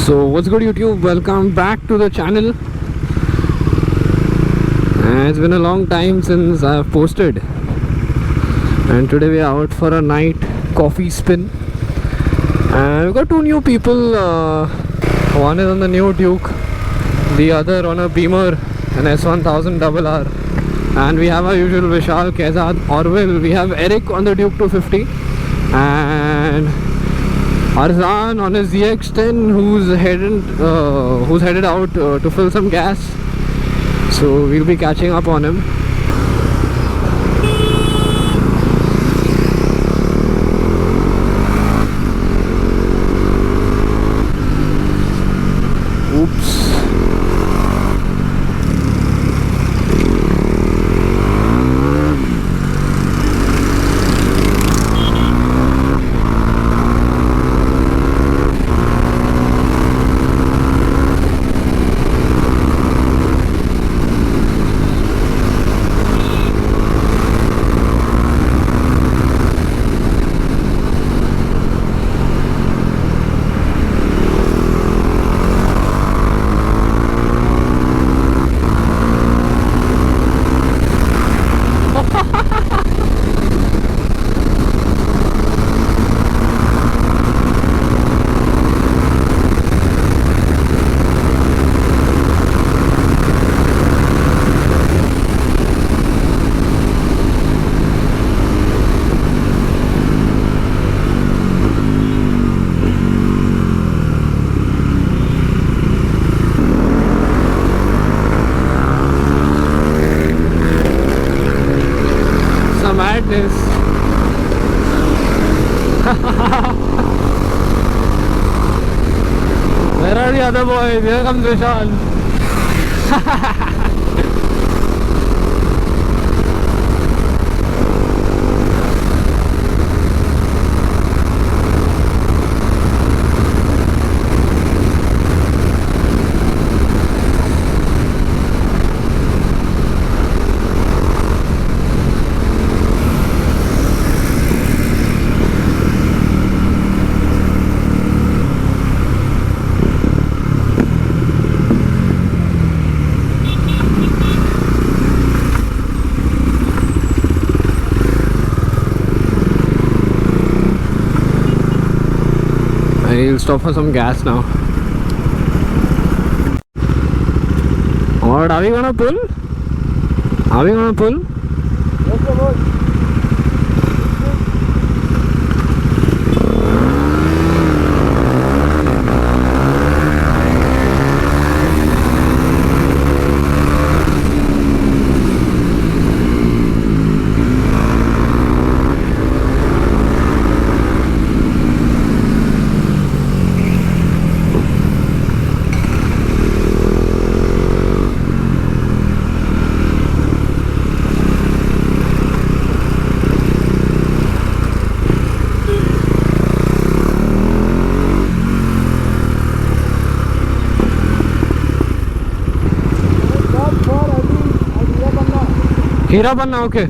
So what's good YouTube, welcome back to the channel. It's been a long time since I've posted, and today we are out for a night coffee spin, and we've got two new people. One is on the new Duke, the other on a Beamer, an S1000 RR, and we have our usual Vishal, Kezad, Orville. We have Eric on the Duke 250 and Arzan on his ZX10 who's headed out to fill some gas, so we'll be catching up on him. Oops. Madness. Where are the other boys? Here comes Vishal. I'll stop for some gas now. Alright, are we gonna pull? Are we gonna pull? Yes, boy. Hira banna, okay.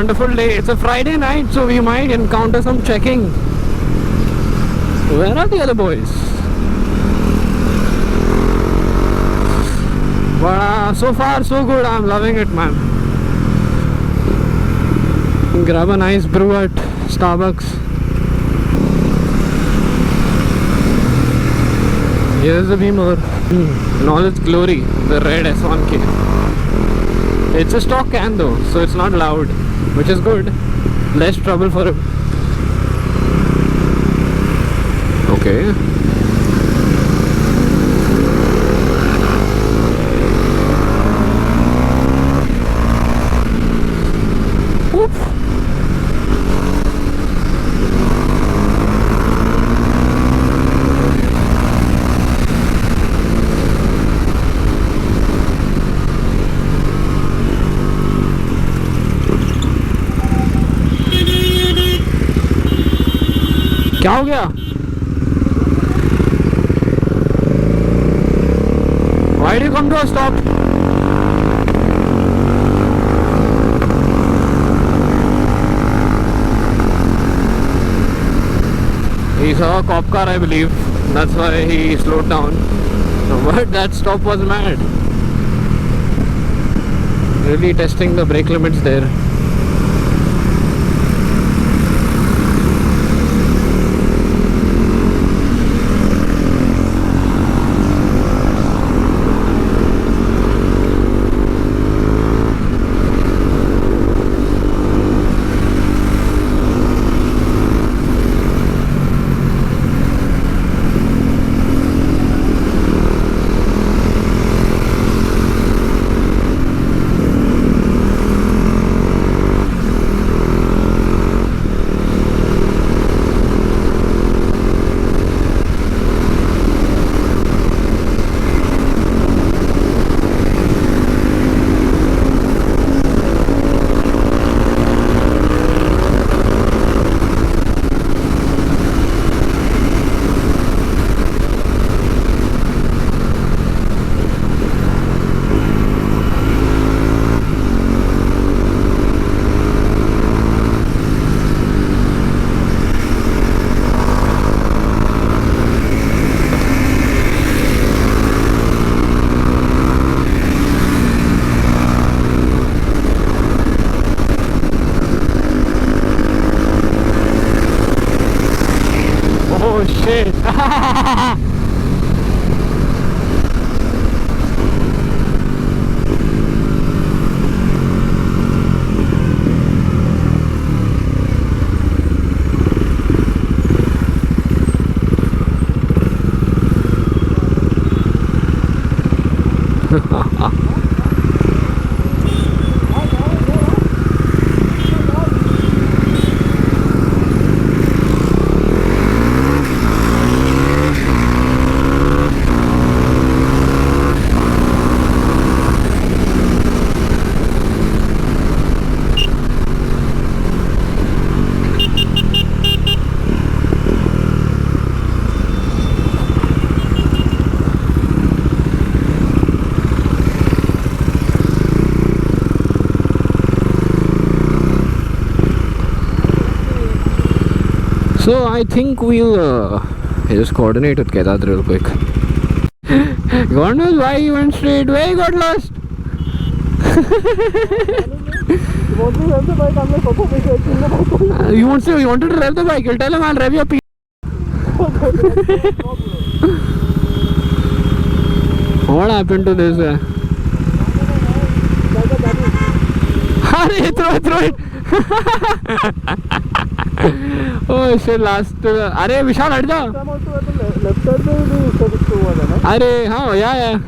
Wonderful day. It's a Friday night, so we might encounter some checking. Where are the other boys? But so far so good. I'm loving it, man. Grab a nice brew at Starbucks. Here's the Beamer. In all its glory, the red S1K. It's a stock can though, so it's not loud, which is good. Less trouble for him. Okay. Oof. क्या हो गया? Why did you come to a stop? He saw a cop car, I believe. That's why he slowed down. But that stop was mad. Really testing the brake limits there. Oh shit. So I think we'll just coordinate with Kedat real quick. God knows why he went straight. Where he got lost? You wanted to rev the bike? You'll tell him I'll rev your P. What happened to this guy? Throw it. Oh shit, last. अरे विशाल हट जा. अरे हाँ, yeah.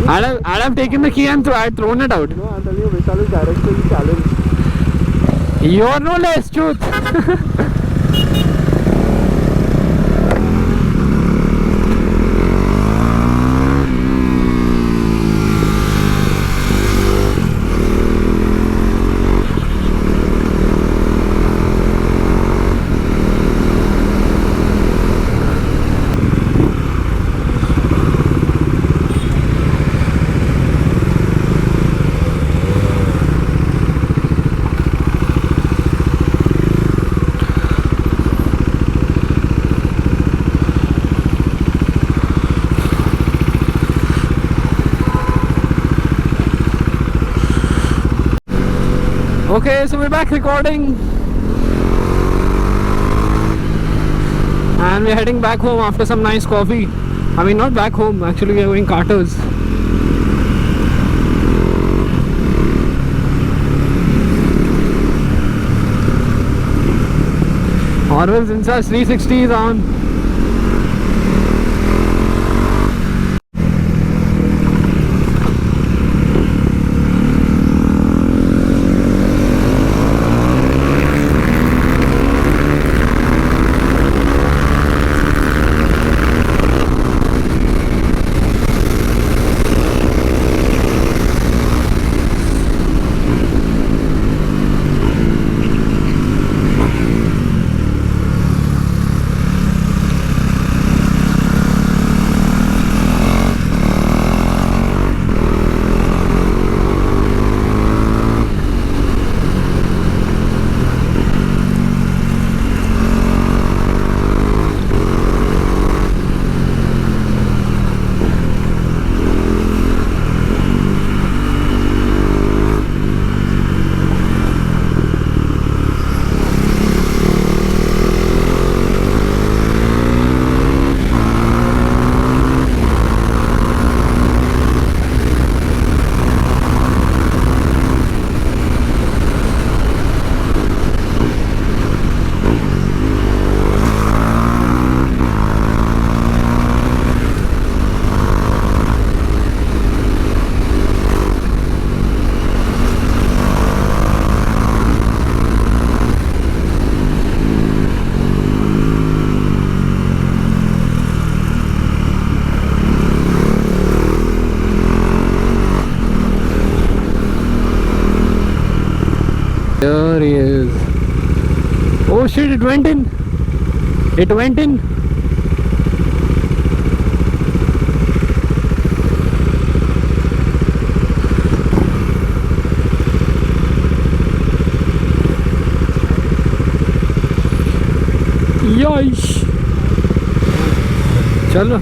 I'd have taken the key and I'd thrown it out. No, I'm telling you, Vishal is directly challenged. You're no less truth. Okay, so we're back recording. And we're heading back home after some nice coffee. I mean, not back home, actually we're going Carter's. Orwell's Insta 360 is on. There he is. Oh shit, it went in. It went in. Yoish. Chalo.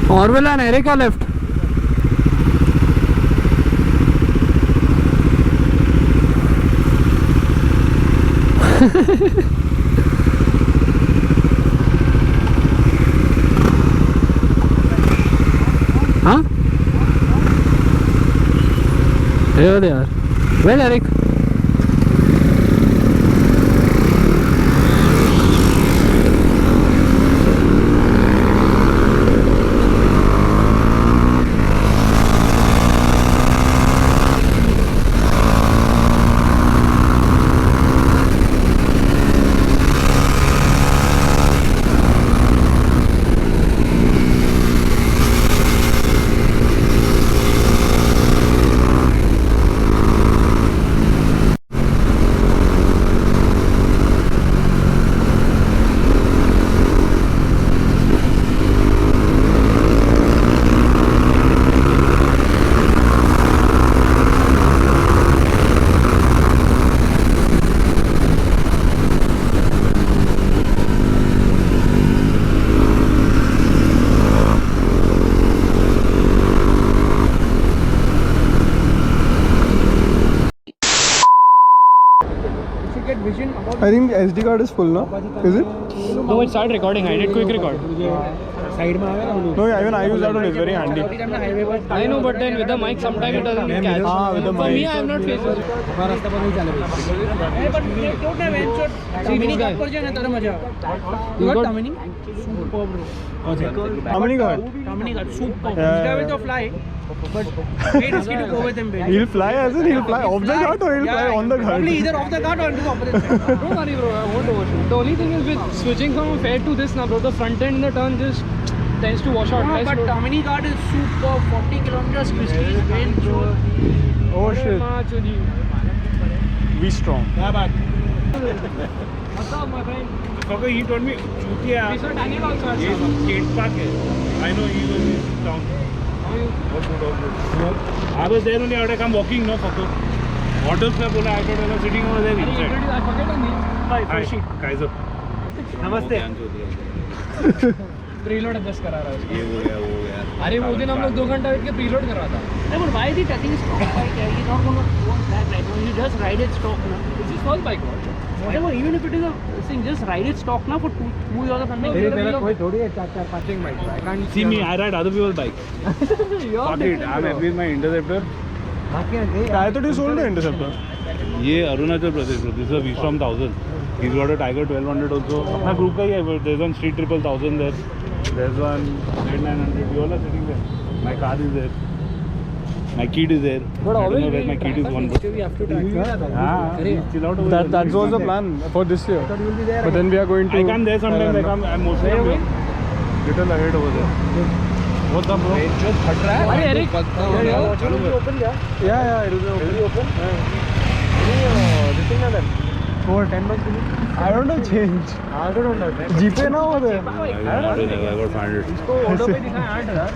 Orwell and Erica left. Huh? Here they are. Well, Eric. I think SD card is full, no? Is it? No, it started recording. I did quick record. No, yeah, even I use that one. It's very handy. I know, but then with the mic, sometimes it doesn't catch. With the For mic. me, I am not facing it. See this guy. You got How many got? Super. Yeah, This guy will yeah. to fly, but very risky to go with him. Baby. He'll fly as in he'll fly off the cart or he'll fly on the cart? Probably either off the cart or into the opposite side. Don't worry, bro. I won't overshoot. The only thing is with switching from a fair to this now, bro, the front end in the turn just tends to wash out. No, Nice but road. Tammany cart is super. 40 kilometers, Christie's, wind, road. Oh shit. Be strong. What's up, my friend? Okay, he told me, Chutia, He's not hanging also at ये Saba. skate park है. I know he was in town. How are you? All good. I was there only. I would come walking, no photo. Autos में बोला, I thought I was sitting over there I inside. forget the name. Hi, Kaiser. Namaste. Preload adjust करा रहा है ये हो गया, वो हो गया. अरे वो दिन हम लोग 2 घंटा वेट के प्रीलोड कर रहा था. No, but why is he touching his stock bike? He's not going to go on that right now. You just ride it stock now. It's his first bike. Whatever, even if it is a thing, just ride it stock now for 2 years or something. See me, I ride other people's bike. Fuck it, I'm happy with my Interceptor. I thought you sold the Interceptor. ये अरुणाचल प्रदेश में. This is a Vishram 1000. He's got a Tiger 1200 also. अपना group का ही है, but there's one Street 1000 there. There's one 900. You all are sitting there. My car is there. My kid is there. But I don't always know where my kid is one. we have to track. Chill out over That there. was the plan for this year. But then we are going to. I come there sometimes. I'm mostly little ahead over there. What's up, bro? अरे Eric Yeah, it'll be open. For 10 bucks. I don't know change. I don't know. GPay now over there. I got 500. इसको auto पे दिखाया 8000.